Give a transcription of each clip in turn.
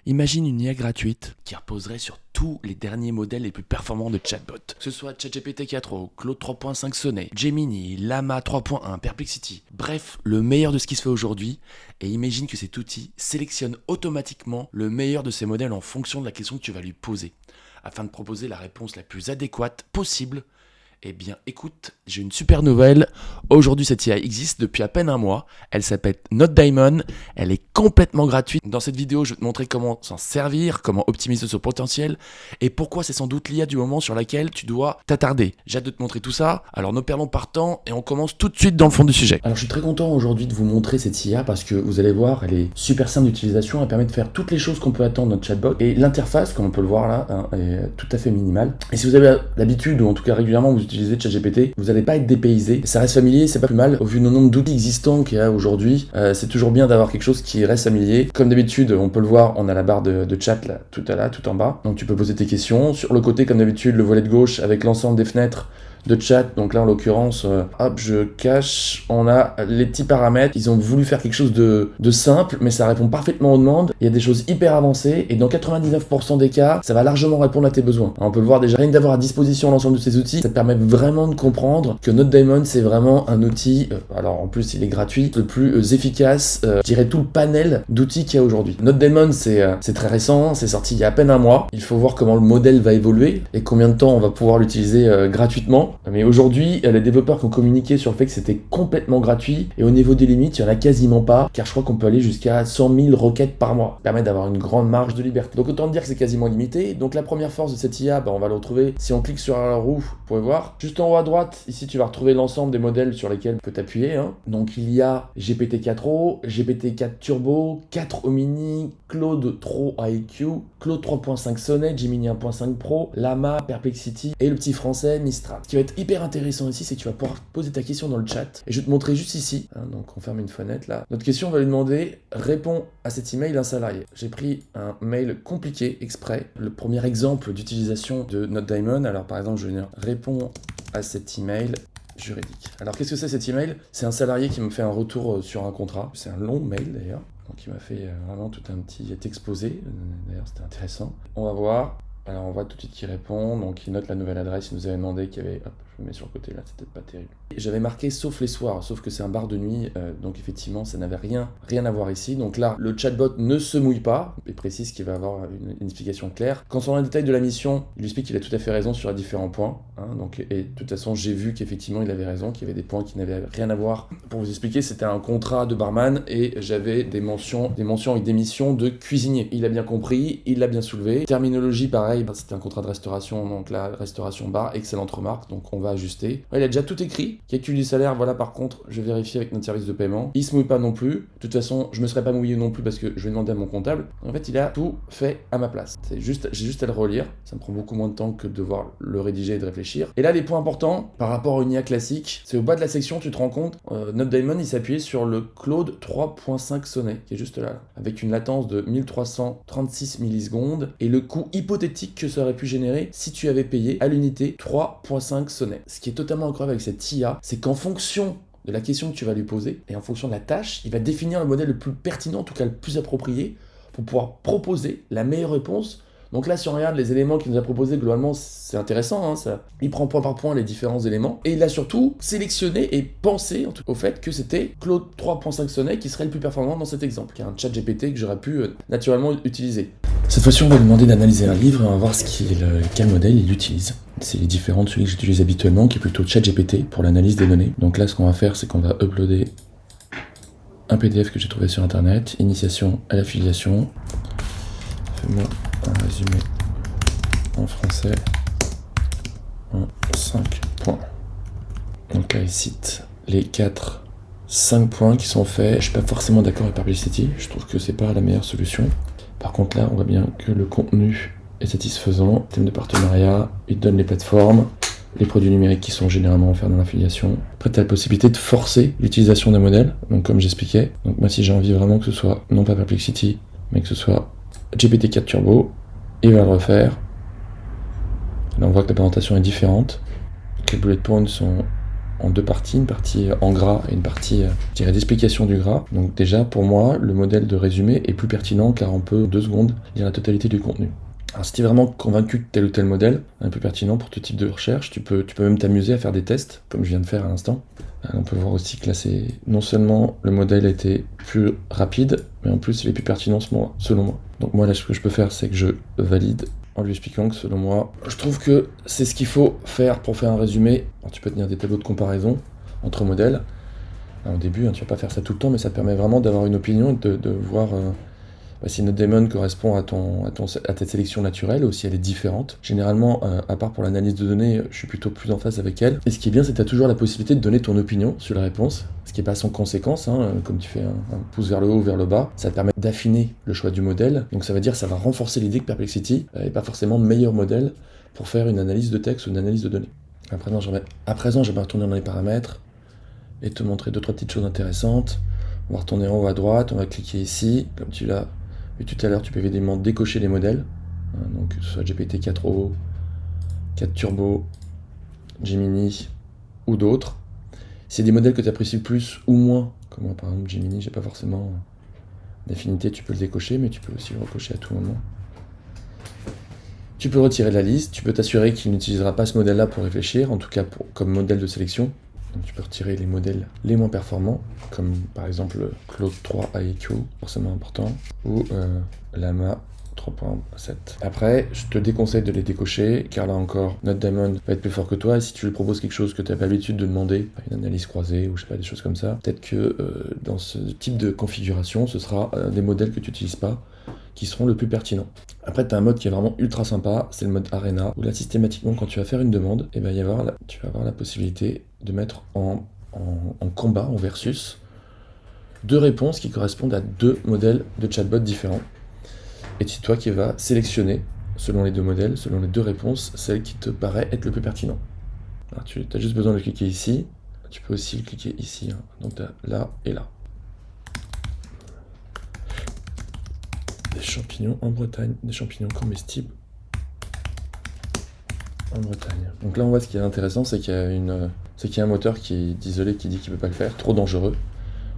Imagine une IA gratuite qui reposerait sur tous les derniers modèles les plus performants de chatbot. Que ce soit ChatGPT 4o, Claude 3.5 Sonnet, Gemini, Llama 3.1, Perplexity. Bref, le meilleur de ce qui se fait aujourd'hui. Et imagine que cet outil sélectionne automatiquement le meilleur de ces modèles en fonction de la question que tu vas lui poser, afin de proposer la réponse la plus adéquate possible. Eh bien, écoute, j'ai une super nouvelle. Aujourd'hui, cette IA existe depuis à peine un mois. Elle s'appelle NoteDaemon. Elle est complètement gratuite. Dans cette vidéo, je vais te montrer comment s'en servir, comment optimiser son potentiel et pourquoi c'est sans doute l'IA du moment sur laquelle tu dois t'attarder. J'ai hâte de te montrer tout ça. Alors, ne perdons pas de temps et on commence tout de suite dans le fond du sujet. Alors, je suis très content aujourd'hui de vous montrer cette IA parce que vous allez voir, elle est super simple d'utilisation. Elle permet de faire toutes les choses qu'on peut attendre de notre chatbot. Et l'interface, comme on peut le voir là, est tout à fait minimale. Et si vous avez l'habitude, ou en tout cas régulièrement, vous utilisez ChatGPT, vous n'allez pas être dépaysé. Ça reste familier, c'est pas plus mal. Au vu du nombre d'outils existants qu'il y a aujourd'hui, c'est toujours bien d'avoir quelque chose qui reste familier. Comme d'habitude, on peut le voir, on a la barre de chat là, tout en bas. Donc tu peux poser tes questions. Sur le côté, comme d'habitude, le volet de gauche avec l'ensemble des fenêtres de chat, donc là en l'occurrence, hop, je cache, on a les petits paramètres, ils ont voulu faire quelque chose de simple, mais ça répond parfaitement aux demandes, il y a des choses hyper avancées, et dans 99% des cas, ça va largement répondre à tes besoins. Alors, on peut le voir déjà, rien que d'avoir à disposition l'ensemble de ces outils, ça te permet vraiment de comprendre que NoteDaemon, c'est vraiment un outil, alors en plus il est gratuit, le plus efficace, je dirais tout le panel d'outils qu'il y a aujourd'hui. NoteDaemon, c'est très récent, c'est sorti il y a à peine un mois, il faut voir comment le modèle va évoluer, et combien de temps on va pouvoir l'utiliser gratuitement. Mais aujourd'hui, les développeurs qui ont communiqué sur le fait que c'était complètement gratuit, et au niveau des limites, il n'y en a quasiment pas, car je crois qu'on peut aller jusqu'à 100 000 requêtes par mois. Ça permet d'avoir une grande marge de liberté. Donc autant dire que c'est quasiment limité. Donc la première force de cette IA, on va le retrouver, si on clique sur la roue, vous pouvez voir, juste en haut à droite, ici tu vas retrouver l'ensemble des modèles sur lesquels tu peux t'appuyer. Donc il y a GPT-4o, GPT-4 Turbo, 4 Omni, Claude 3 IQ, Claude 3.5 Sonnet, Gemini 1.5 Pro, Llama, Perplexity, et le petit français Mistral. Ce qui va être hyper intéressant ici, c'est que tu vas pouvoir poser ta question dans le chat. Et je vais te montrer juste ici. Donc on ferme une fenêtre là. Notre question va lui demander, réponds à cet email d'un salarié. J'ai pris un mail compliqué exprès. Le premier exemple d'utilisation de NoteDaemon. Alors par exemple, je vais dire, réponds à cet email juridique. Alors qu'est-ce que c'est cet email? C'est un salarié qui me fait un retour sur un contrat. C'est un long mail d'ailleurs. Donc il m'a fait vraiment tout un petit exposé. D'ailleurs c'était intéressant. On va voir. Alors on voit tout de suite qu'il répond, donc il note la nouvelle adresse, il nous avait demandé qu'il y avait, hop, je le mets sur le côté là, c'est peut-être pas terrible. J'avais marqué sauf les soirs, sauf que c'est un bar de nuit, donc effectivement ça n'avait rien à voir ici. Donc là, le chatbot ne se mouille pas, et précise qu'il va avoir une explication claire. Concernant le détail de la mission, il lui explique qu'il a tout à fait raison sur les différents points. Et de toute façon, j'ai vu qu'effectivement il avait raison, qu'il y avait des points qui n'avaient rien à voir. Pour vous expliquer, c'était un contrat de barman, et j'avais des mentions avec des missions de cuisinier. Il a bien compris, il l'a bien soulevé. Terminologie pareil, c'était un contrat de restauration, donc la restauration bar, excellente remarque, donc on va ajuster. Il a déjà tout écrit, calcul du salaire, voilà par contre, je vérifie avec notre service de paiement. Il se mouille pas non plus, de toute façon, je me serais pas mouillé non plus parce que je vais demander à mon comptable. En fait, il a tout fait à ma place. J'ai juste à le relire, ça me prend beaucoup moins de temps que de devoir le rédiger et de réfléchir. Et là, les points importants par rapport à une IA classique, c'est au bas de la section, tu te rends compte, NoteDaemon, il s'appuyait sur le Claude 3.5 Sonnet, qui est juste là, avec une latence de 1336 millisecondes, et le coût hypothétique que ça aurait pu générer si tu avais payé à l'unité 3.5 Sonnet. Ce qui est totalement incroyable avec cette IA, c'est qu'en fonction de la question que tu vas lui poser, et en fonction de la tâche, il va définir le modèle le plus pertinent, en tout cas le plus approprié, pour pouvoir proposer la meilleure réponse. Donc là, si on regarde les éléments qu'il nous a proposés, globalement, c'est intéressant, ça. Il prend point par point les différents éléments, et il a surtout sélectionné et pensé au fait que c'était Claude 3.5 Sonnet qui serait le plus performant dans cet exemple, qui est un chat GPT que j'aurais pu naturellement utiliser. Cette fois-ci, on va lui demander d'analyser un livre et on va voir quel modèle il utilise. C'est les différents de celui que j'utilise habituellement, qui est plutôt ChatGPT pour l'analyse des données. Donc là, ce qu'on va faire, c'est qu'on va uploader un PDF que j'ai trouvé sur internet, initiation à l'affiliation. Fais-moi un résumé en français en 5 points. Donc là, il cite les 5 points qui sont faits. Je suis pas forcément d'accord avec Perplexity, je trouve que c'est pas la meilleure solution. Par contre là, on voit bien que le contenu est satisfaisant. Thème de partenariat, il te donne les plateformes, les produits numériques qui sont généralement offerts dans l'affiliation. Après, tu as la possibilité de forcer l'utilisation d'un modèle, donc comme j'expliquais. Donc moi, si j'ai envie vraiment que ce soit, non pas Perplexity, mais que ce soit GPT-4 Turbo, il va le refaire. Là, on voit que la présentation est différente, que les bullet points sont en deux parties, une partie en gras et une partie, je dirais, d'explication du gras. Donc déjà, pour moi, le modèle de résumé est plus pertinent car on peut, en 2 secondes, lire la totalité du contenu. Alors si tu es vraiment convaincu que tel ou tel modèle est un peu pertinent pour tout type de recherche, tu peux même t'amuser à faire des tests, comme je viens de faire à l'instant. On peut voir aussi que là, c'est non seulement le modèle a été plus rapide, mais en plus il est plus pertinent selon moi. Donc moi là, ce que je peux faire, c'est que je valide en lui expliquant que selon moi, je trouve que c'est ce qu'il faut faire pour faire un résumé. Alors, tu peux tenir des tableaux de comparaison entre modèles. Alors, au début, tu vas pas faire ça tout le temps, mais ça te permet vraiment d'avoir une opinion et de voir si notre daemon correspond à ta sélection naturelle ou si elle est différente. Généralement, à part pour l'analyse de données, je suis plutôt plus en phase avec elle. Et ce qui est bien, c'est que tu as toujours la possibilité de donner ton opinion sur la réponse, ce qui n'est pas sans conséquence, comme tu fais un pouce vers le haut ou vers le bas. Ça te permet d'affiner le choix du modèle. Donc ça veut dire que ça va renforcer l'idée que Perplexity n'est pas forcément le meilleur modèle pour faire une analyse de texte ou une analyse de données. À présent, je vais retourner dans les paramètres et te montrer 2-3 petites choses intéressantes. On va retourner en haut à droite, on va cliquer ici, comme tu l'as vu tout à l'heure, tu peux évidemment décocher les modèles, donc que ce soit GPT-4o, 4 Turbo, Gemini ou d'autres. Si c'est des modèles que tu apprécies plus ou moins, comme moi par exemple Gemini, j'ai pas forcément d'affinité, tu peux le décocher, mais tu peux aussi le recocher à tout moment. Tu peux retirer de la liste, tu peux t'assurer qu'il n'utilisera pas ce modèle-là pour réfléchir, en tout cas comme modèle de sélection. Donc tu peux retirer les modèles les moins performants, comme par exemple Claude 3 IQ, forcément important, ou Llama 3.7. Après, je te déconseille de les décocher, car là encore, notre daemon va être plus fort que toi, et si tu lui proposes quelque chose que tu n'as pas l'habitude de demander, une analyse croisée, ou je sais pas, des choses comme ça, peut-être que dans ce type de configuration, ce sera des modèles que tu n'utilises pas, qui seront le plus pertinents. Après, tu as un mode qui est vraiment ultra sympa, c'est le mode Arena, où là, systématiquement, quand tu vas faire une demande, tu vas avoir la possibilité de mettre en combat, en versus, 2 réponses qui correspondent à 2 modèles de chatbot différents. Et c'est toi qui vas sélectionner, selon les 2 modèles, selon les 2 réponses, celle qui te paraît être le plus pertinent. Alors, tu as juste besoin de cliquer ici, tu peux aussi le cliquer ici, donc tu as là et là. Des champignons en Bretagne, des champignons comestibles en Bretagne. Donc là on voit ce qui est intéressant, c'est qu'il y a un moteur qui est isolé, qui dit qu'il ne peut pas le faire, trop dangereux.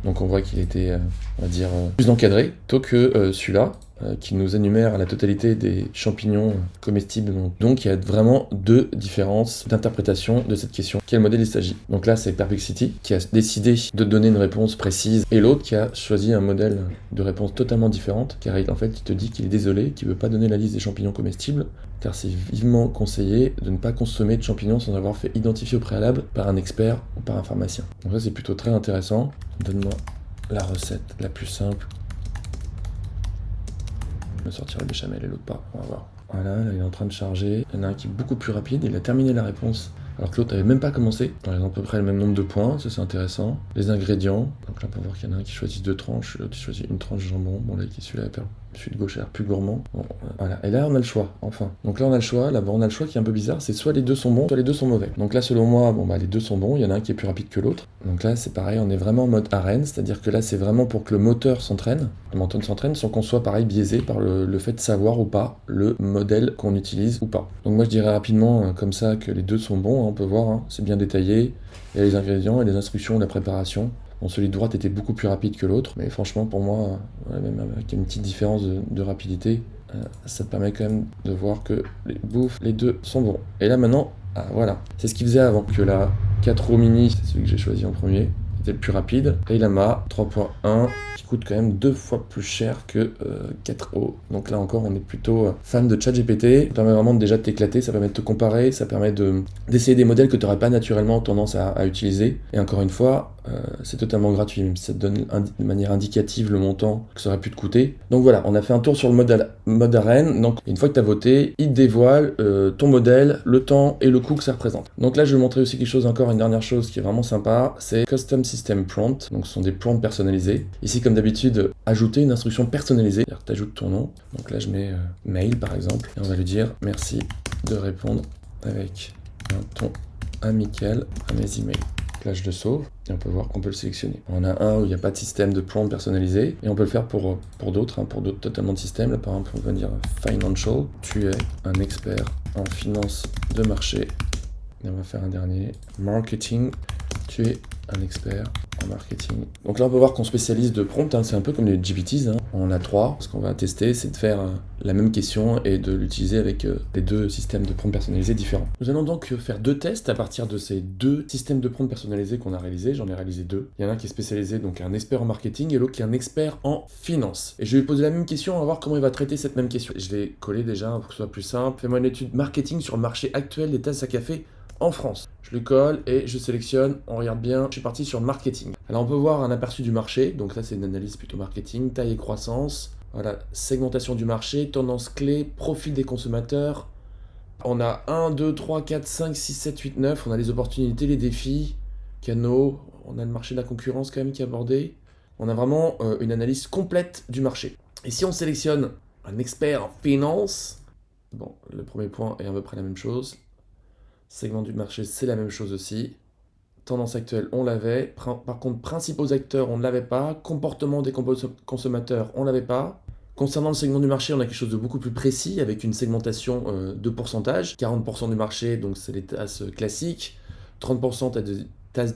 Donc on voit qu'il était, on va dire, plus encadré, plutôt que celui-là, qui nous énumère la totalité des champignons comestibles. Donc il y a vraiment 2 différences d'interprétation de cette question. Quel modèle il s'agit? Donc là c'est Perplexity qui a décidé de donner une réponse précise, et l'autre qui a choisi un modèle de réponse totalement différente, car en fait il te dit qu'il est désolé, qu'il ne veut pas donner la liste des champignons comestibles, car c'est vivement conseillé de ne pas consommer de champignons sans avoir fait identifier au préalable par un expert ou par un pharmacien. Donc ça c'est plutôt très intéressant. Donne-moi la recette la plus simple. Je vais sortir le béchamel et l'autre pas, on va voir. Voilà, là il est en train de charger. Il y en a un qui est beaucoup plus rapide, il a terminé la réponse alors que l'autre n'avait même pas commencé. Ils ont à peu près le même nombre de points, ça c'est intéressant. Les ingrédients, donc là on peut voir qu'il y en a un qui choisit 2 tranches, l'autre qui choisit une tranche de jambon. Bon là celui-là, celui de gauche a l'air plus gourmand. Bon, voilà, et là on a le choix, enfin. Donc là on a le choix, là-bas on a le choix qui est un peu bizarre, c'est soit les 2 sont bons, soit les 2 sont mauvais. Donc là selon moi, les 2 sont bons, il y en a un qui est plus rapide que l'autre. Donc là c'est pareil, on est vraiment en mode arène, c'est-à-dire que là c'est vraiment pour que le moteur s'entraîne, sans qu'on soit pareil biaisé par le fait de savoir ou pas le modèle qu'on utilise ou pas. Donc moi je dirais rapidement comme ça que les 2 sont bons, on peut voir, c'est bien détaillé, il y a les ingrédients et les instructions, la préparation. Bon, celui de droite était beaucoup plus rapide que l'autre, mais franchement pour moi, même avec une petite différence de rapidité, ça te permet quand même de voir que les 2 sont bons. Et là maintenant, voilà, c'est ce qu'il faisait avant, que la 4O mini, c'est celui que j'ai choisi en premier, c'était le plus rapide, et Llama 3.1 qui coûte quand même 2 fois plus cher que 4O. Donc là encore on est plutôt fan de ChatGPT, ça permet vraiment déjà de t'éclater, ça permet de te comparer, ça permet d'essayer des modèles que tu n'aurais pas naturellement tendance à utiliser, et encore une fois, c'est totalement gratuit, même si ça te donne de manière indicative le montant que ça aurait pu te coûter. Donc voilà, on a fait un tour sur le mode arène. Donc une fois que tu as voté, il te dévoile ton modèle, le temps et le coût que ça représente. Donc là je vais montrer aussi quelque chose, encore une dernière chose qui est vraiment sympa, c'est Custom System Prompt. Donc ce sont des prompts personnalisés. Ici comme d'habitude, ajouter une instruction personnalisée, c'est-à-dire que tu ajoutes ton nom. Donc là je mets mail par exemple, et on va lui dire merci de répondre avec un ton amical à mes emails. Là je le sauve et on peut voir qu'on peut le sélectionner. On a un où il n'y a pas de système de prompt personnalisé, et on peut le faire pour d'autres, pour d'autres totalement de systèmes. Là par exemple on va dire financial, tu es un expert en finance de marché, et on va faire un dernier marketing, Tu es un expert en marketing. Donc là, on peut voir qu'on spécialise de prompt, hein, c'est un peu comme les GPTs. Hein. On en a 3. Ce qu'on va tester, c'est de faire la même question et de l'utiliser avec les 2 systèmes de prompt personnalisés différents. Nous allons donc faire 2 tests à partir de ces 2 systèmes de prompt personnalisés qu'on a réalisés. J'en ai réalisé 2. Il y en a un qui est spécialisé, donc un expert en marketing, et l'autre qui est un expert en finance. Et je vais lui poser la même question, on va voir comment il va traiter cette même question. Je l'ai collé déjà pour que ce soit plus simple. Fais-moi une étude marketing sur le marché actuel des tasses à café en France. Je le colle et je sélectionne, on regarde bien, je suis parti sur marketing. Alors on peut voir un aperçu du marché, donc là c'est une analyse plutôt marketing, taille et croissance, voilà, segmentation du marché, tendance clé, profil des consommateurs. On a 1, 2, 3, 4, 5, 6, 7, 8, 9, on a les opportunités, les défis, canaux, on a le marché de la concurrence quand même qui est abordé. On a vraiment une analyse complète du marché. Et si on sélectionne un expert en finance, bon, le premier point est à peu près la même chose. Segment du marché, c'est la même chose aussi. Tendance actuelle, on l'avait. Par contre, principaux acteurs, on ne l'avait pas. Comportement des consommateurs, on ne l'avait pas. Concernant le segment du marché, on a quelque chose de beaucoup plus précis avec une segmentation de pourcentage. 40% du marché, donc c'est les tasses classiques. 30% tasses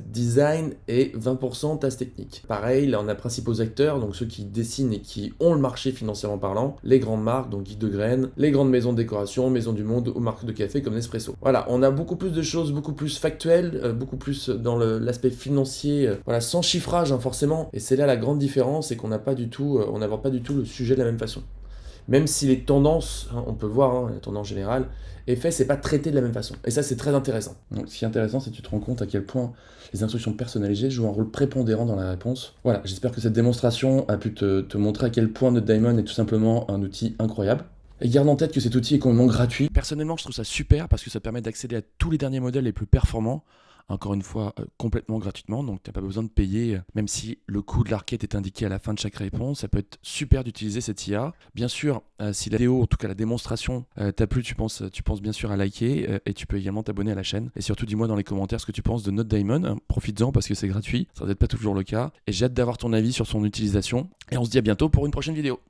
design et 20% tasses techniques. Pareil, là on a principaux acteurs, donc ceux qui dessinent et qui ont le marché financièrement parlant, les grandes marques, donc Guy de Graines, les grandes maisons de décoration, Maison du Monde ou marques de café comme Nespresso. Voilà, on a beaucoup plus de choses, beaucoup plus factuelles, beaucoup plus dans l'aspect financier, voilà, sans chiffrage hein, forcément. Et c'est là la grande différence, c'est qu'on n'a pas du tout, on n'aborde pas du tout le sujet de la même façon. Même si les tendances, hein, on peut voir, hein, la tendance générale, est faite, c'est pas traité de la même façon. Et ça, c'est très intéressant. Donc, ce qui est intéressant, c'est que tu te rends compte à quel point les instructions personnalisées jouent un rôle prépondérant dans la réponse. Voilà, j'espère que cette démonstration a pu te montrer à quel point NoteDiamond est tout simplement un outil incroyable. Et garde en tête que cet outil est complètement gratuit. Personnellement, je trouve ça super parce que ça permet d'accéder à tous les derniers modèles les plus performants. Encore une fois, complètement gratuitement, donc tu n'as pas besoin de payer, même si le coût de la requête est indiqué à la fin de chaque réponse. Ça peut être super d'utiliser cette IA. Bien sûr, si la vidéo, en tout cas la démonstration, t'a plu, tu penses bien sûr à liker, et tu peux également t'abonner à la chaîne. Et surtout, dis-moi dans les commentaires ce que tu penses de NoteDiamond. Profites-en parce que c'est gratuit, ça n'est peut-être pas toujours le cas. Et j'ai hâte d'avoir ton avis sur son utilisation. Et on se dit à bientôt pour une prochaine vidéo.